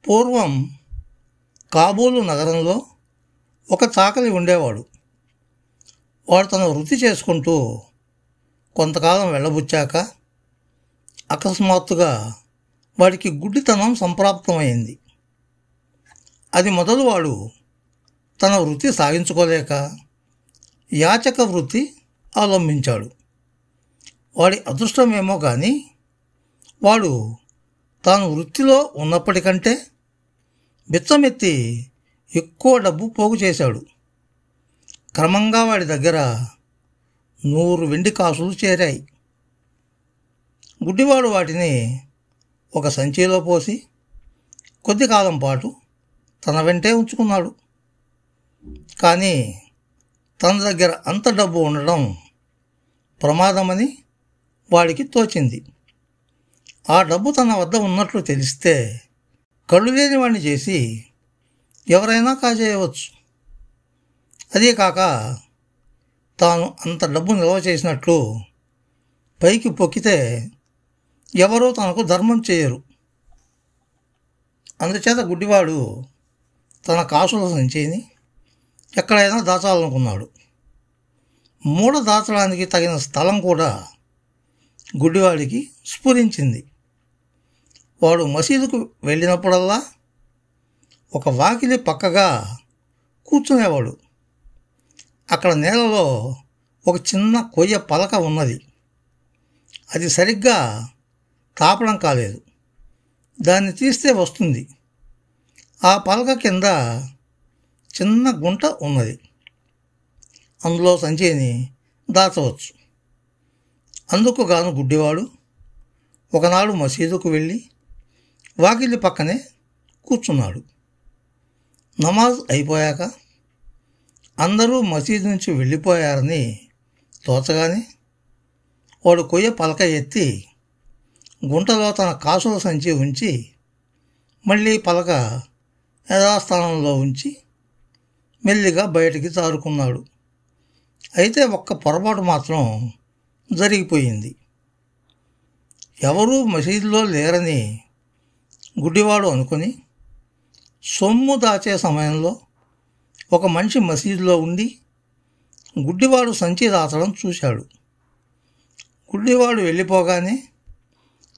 పూర్వం కాబూలు నగరంలో ఒక చాకలి ఉండేవాడు. వాడు తన వృత్తి చేసుకుంటూ కొంతకాలం వెళ్ళబుచ్చాక అకస్మాత్తుగా వాడికి గుడ్డితనం సంప్రాప్తమైంది. అది మొదలు వాడు తన వృత్తి సాగించుకోలేక యాచక వృత్తి అవలంబించాడు. వాడి అదృష్టమేమో కానీ వాడు తాను వృత్తిలో ఉన్నప్పటికంటే బిచ్చమెత్తి ఎక్కువ డబ్బు పోగు చేశాడు. క్రమంగా వాడి దగ్గర 100 వెండి కాసులు చేరాయి. గుడ్డివాడు వాటిని ఒక సంచిలో పోసి కొద్ది కాలం పాటు తన వెంటే ఉంచుకున్నాడు. కానీ తన దగ్గర అంత డబ్బు ఉండడం ప్రమాదమని వాడికి తోచింది. ఆ డబ్బు తన వద్ద ఉన్నట్లు తెలిస్తే కళ్ళు లేని వాడిని చేసి ఎవరైనా కాజేయవచ్చు. అదే కాక తాను అంత డబ్బు నిల్వ చేసినట్లు పైకి పొక్కితే ఎవరూ తనకు ధర్మం చేయరు. అందుచేత గుడ్డివాడు తన కాసుల సంచిని ఎక్కడైనా దాచాలనుకున్నాడు. మూడ దాచడానికి తగిన స్థలం కూడా గుడ్డివాడికి స్ఫురించింది. వాడు మసీదుకు వెళ్ళినప్పుడల్లా ఒక వాకిలి పక్కగా కూర్చునేవాడు. అక్కడ నేలలో ఒక చిన్న కొయ్య పలక ఉన్నది. అది సరిగ్గా తాపడం కాలేదు. దాన్ని తీస్తే వస్తుంది. ఆ పలక కింద చిన్న గుంట ఉన్నది. అందులో సంచిని దాచవచ్చు. అందుకు గాను గుడ్డివాడు ఒకనాడు మసీదుకు వెళ్ళి వాకిలి పక్కనే కూర్చున్నాడు. నమాజ్ అయిపోయాక అందరూ మసీదు నుంచి వెళ్ళిపోయారని తోచగానే వాడు కొయ్య పలక ఎత్తి గుంటలో తన కాసుల సంచి ఉంచి మళ్ళీ పలక యథాస్థానంలో ఉంచి మెల్లిగా బయటికి జారుకున్నాడు. అయితే ఒక్క పొరపాటు మాత్రం జరిగిపోయింది. ఎవరూ మసీదులో లేరని గుడ్డివాడు అనుకుని సొమ్ము దాచే సమయంలో ఒక మనిషి మసీదులో ఉండి గుడ్డివాడు సంచి దాచడం చూశాడు. గుడ్డివాడు వెళ్ళిపోగానే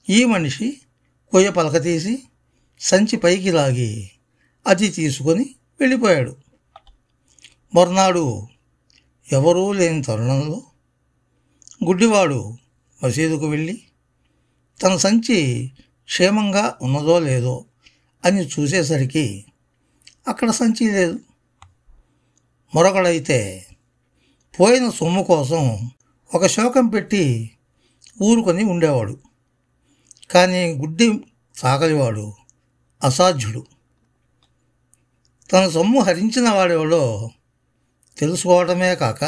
ఈ మనిషి కొయ్య పలక తీసి సంచి పైకి లాగి అది తీసుకొని వెళ్ళిపోయాడు. మర్నాడు ఎవరూ లేని తరుణంలో గుడ్డివాడు మసీదుకు వెళ్ళి తన సంచి క్షేమంగా ఉన్నదో లేదో అని చూసేసరికి అక్కడ సంచి లేదు. మరొకడైతే పోయిన సొమ్ము కోసం ఒక శోకం పెట్టి ఊరుకొని ఉండేవాడు. కానీ గుడ్డి సాగలివాడు అసాధ్యుడు. తన సొమ్ము హరించిన వాడెవడో తెలుసుకోవడమే కాక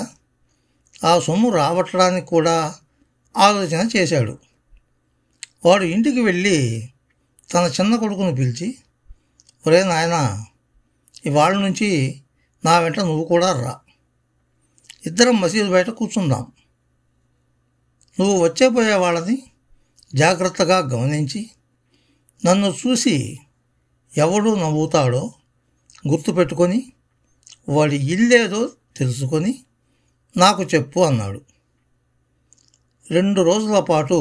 ఆ సొమ్ము రాబట్టడానికి కూడా ఆలోచన చేశాడు. వాడు ఇంటికి వెళ్ళి తన చిన్న కొడుకును పిలిచి, ఒరే నాయనా, ఇవాళ నుంచి నా వెంట నువ్వు కూడా రా. ఇద్దరం మసీదు బయట కూర్చుందాం. నువ్వు వచ్చేపోయే వాళ్ళని జాగ్రత్తగా గమనించి నన్ను చూసి ఎవడు నవ్వుతాడో గుర్తుపెట్టుకొని వాడి ఇల్లేదో తెలుసుకొని నాకు చెప్పు అన్నాడు. 2 రోజుల పాటు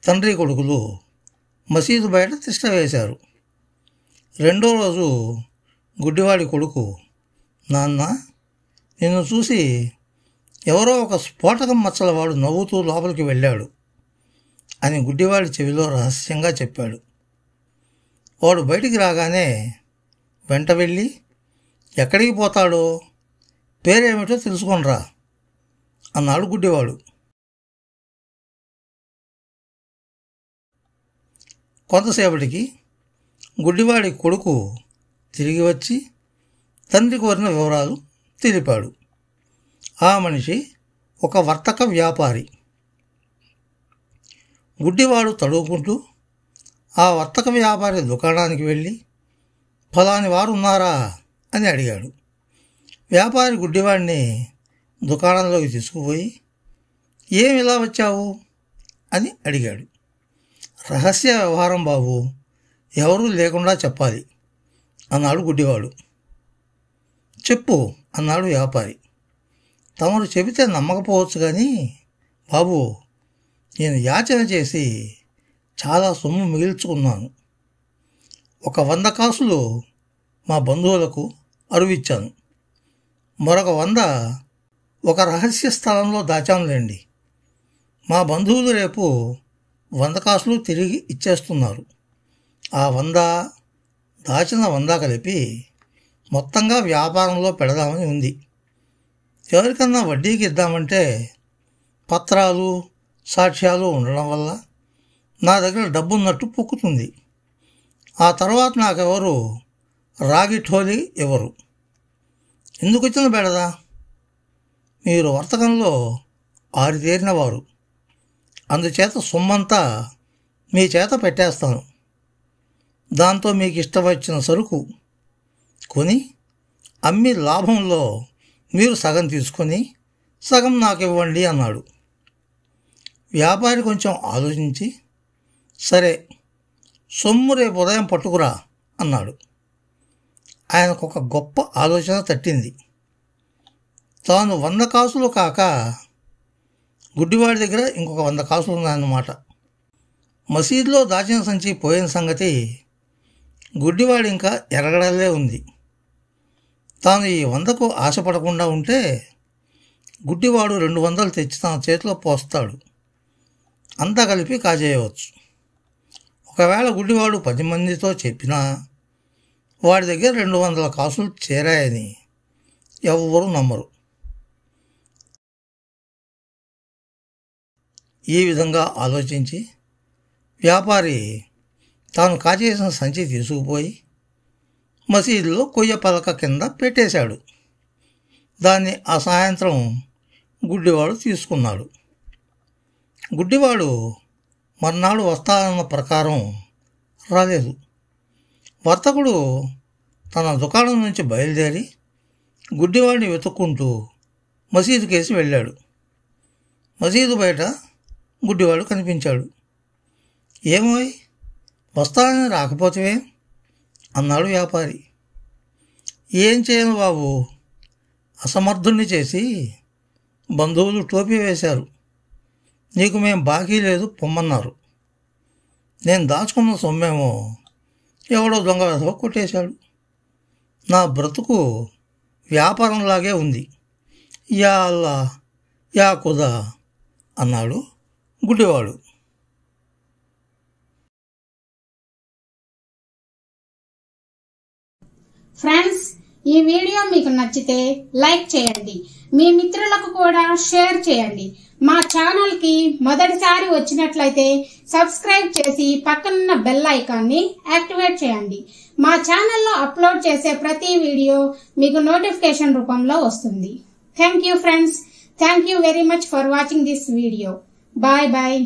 తండ్రి కొడుకులు మసీదు బయట తిష్ట వేశారు. 2వ రోజు గుడ్డివాడి కొడుకు, నాన్న, నిన్ను చూసి ఎవరో ఒక స్ఫోటకం మచ్చల వాడు నవ్వుతూ లోపలికి వెళ్ళాడు అని గుడ్డివాడి చెవిలో రహస్యంగా చెప్పాడు. వాడు బయటికి రాగానే వెంట వెళ్ళి ఎక్కడికి పోతాడో పేరేమిటో తెలుసుకొనిరా అన్నాడు గుడ్డివాడు. కొంతసేపటికి గుడ్డివాడి కొడుకు తిరిగి వచ్చి తండ్రి కోరిన వివరాలు తెలిపాడు. ఆ మనిషి ఒక వర్తక వ్యాపారి. గుడ్డివాడు తడువుకుంటూ ఆ వర్తక వ్యాపారి దుకాణానికి వెళ్ళి ఫలాని వారు ఉన్నారా అని అడిగాడు. వ్యాపారి గుడ్డివాడిని దుకాణంలోకి తీసుకుపోయి, ఏమి ఇలా వచ్చావు అని అడిగాడు. రహస్య వ్యవహారం బాబు, ఎవరూ లేకుండా చెప్పాలి అన్నాడు గుడ్డివాడు. చెప్పు అన్నాడు వ్యాపారి. తమరు చెబితే నమ్మకపోవచ్చు కానీ బాబు, నేను యాచన చేసి చాలా సొమ్ము మిగిల్చుకున్నాను. ఒక 100 కాసులు మా బంధువులకు అరువిచ్చాను. మరొక 100 ఒక రహస్య స్థలంలో దాచాంలేండి. మా బంధువులు రేపు 100 కాసులు తిరిగి ఇచ్చేస్తున్నారు. ఆ 100 దాచిన 100 కలిపి మొత్తంగా వ్యాపారంలో పెడదామని ఉంది. ఎవరికన్నా వడ్డీకి ఇద్దామంటే పత్రాలు సాక్ష్యాలు ఉండడం వల్ల నా దగ్గర డబ్బున్నట్టు పొక్కుతుంది. ఆ తర్వాత నాకెవరు రాగి ఠోలి ఎవరు. ఎందుకు వచ్చిన బెడదా? మీరు వర్తకంలో ఆరితేరినవారు. అందుచేత సొమ్మంతా మీ చేత పెట్టేస్తాను. దాంతో మీకు ఇష్టం వచ్చిన సరుకు కొని అమ్మి లాభంలో మీరు సగం తీసుకొని సగం నాకు ఇవ్వండి అన్నాడు. వ్యాపారి కొంచెం ఆలోచించి, సరే సొమ్ము రేపు ఉదయం పట్టుకురా అన్నాడు. ఆయనకు ఒక గొప్ప ఆలోచన తట్టింది. తాను 100 కాసులు కాక గుడ్డివాడి దగ్గర ఇంకొక 100 కాసులు ఉన్నాయన్నమాట. మసీదులో దాచిన సంచి పోయిన సంగతి గుడ్డివాడి ఇంకా ఎరగడలే ఉంది. తాను ఈ 100కు ఆశపడకుండా ఉంటే గుడ్డివాడు 200 తెచ్చి తన చేతిలో పోస్తాడు. అంతా కలిపి కాజేయవచ్చు. ఒకవేళ గుడ్డివాడు 10 మందితో చెప్పినా వాడి దగ్గర 200 కాసులు చేరాయని ఎవ్వరూ నమ్మరు. ఈ విధంగా ఆలోచించి వ్యాపారి తాను కాజేసిన సంచి తీసుకుపోయి మసీదులో కొయ్య పలక కింద పెట్టేశాడు. దాన్ని ఆ సాయంత్రం గుడ్డివాడు తీసుకున్నాడు. గుడ్డివాడు మర్నాడు వస్తానన్న ప్రకారం రాలేదు. వర్తకుడు తన దుకాణం నుంచి బయలుదేరి గుడ్డివాడిని వెతుక్కుంటూ మసీదు కేసి వెళ్ళాడు. మసీదు బయట గుడ్డివాడు కనిపించాడు. ఏమోయ్, వస్తానని రాకపోతే అన్నాడు వ్యాపారి. ఏం చేయను బాబు, అసమర్థుణ్ణి చేసి బంధువులు టోపీ వేశారు. నీకు మేం బాకీ లేదు పొమ్మన్నారు. నేను దాచుకున్న సొమ్మేమో ఎవడో దొంగ వెధవ కొట్టేశాడు. నా బ్రతుకు వ్యాపారంలాగే ఉంది. యా అల్లా యా ఖుదా అన్నాడు గుడ్డివాడు. ఫ్రెండ్స్, ఈ వీడియో మీకు నచ్చితే లైక్ చేయండి, మీ మిత్రులకు కూడా షేర్ చేయండి. మా ఛానల్ కి మొదటిసారి వచ్చినట్లయితే సబ్స్క్రైబ్ చేసి పక్కనున్న బెల్ ఐకాన్ని యాక్టివేట్ చేయండి. మా ఛానల్లో అప్లోడ్ చేసే ప్రతి వీడియో మీకు నోటిఫికేషన్ రూపంలో వస్తుంది. Thank you friends. Thank you very much for watching this video. Bye bye.